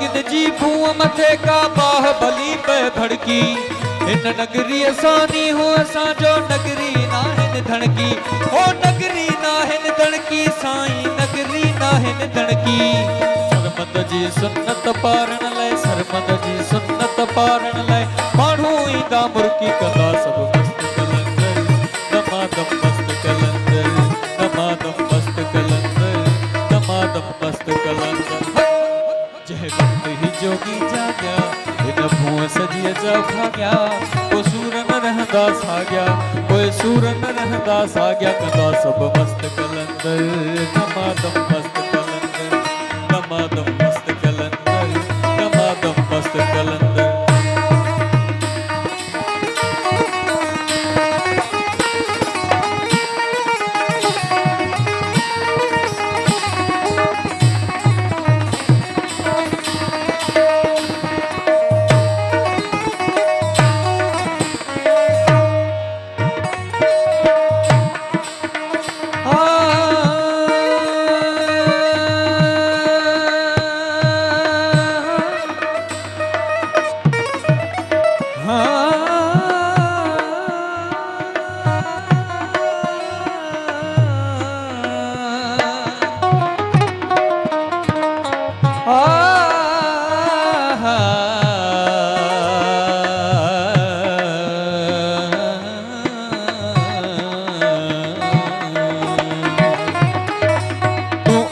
गिद जी भूं मथे का बाहुबली पे धड़की इन नगरी असानी हो असां जो नगरी नाहिन धड़की ओ नगरी नाहिन धड़की साईं नगरी नाहिन धड़की सरमद जी सुन्नत पारण लाइ सरमद जी सुन्नत पारण लाइ माण्हू ईंदा मुर्की कंदा सभु मस्त कलंदर दमादम मस्त कलंदर दमादम मस्त कलंदर दमादम मस्त कलंदर जय वक्त ही जोगी जाग्या इन भूं सजीअ जा भाग्या को सूर न रहंदा साग्या कोई सूर न रहंदा साग्या कंदा सभु मस्त कलंदर दमादम मस्त कलंदर दमादम मस्त कलंदर दमादम मस्त कलंदर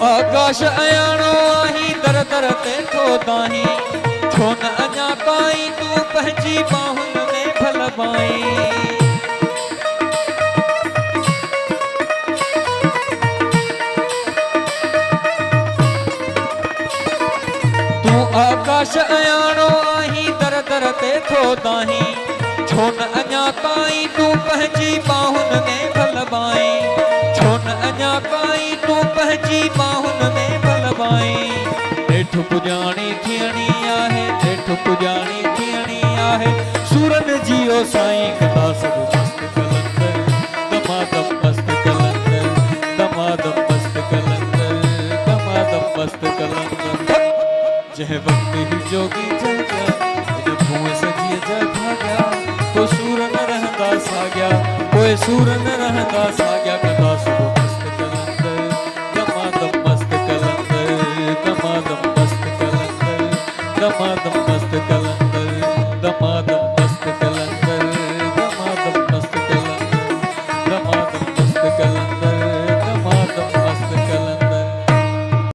आकाश अयाणो आही दर दर ते थो दाही छो न अञा ताईं तूं पंहिंजी बाहुनि में भलबाई तूं आकाश अयाणो आही दर दर ते थो दाही छो न अञा ताईं तूं पंहिंजी बाहुनि में भलबाई छो न अञा ताईं तूं पंहिंजी बाहुनि में भलबाई ॾेठ पुॼाणी थियणी आहे ॾेठ पुॼाणी थियणी आहे सूरन जी ओ साईं कंदा सभु मस्त कलंदर दमादम मस्त कलंदर दमादम मस्त कलंदर दमादम मस्त कलंदर जय वक्त ही जोगी जाग्या इन भूं सजीअ जा भाग्या कोई सूर न रहंदा साग्या कोई सूर न रहंदा साग्या कंदा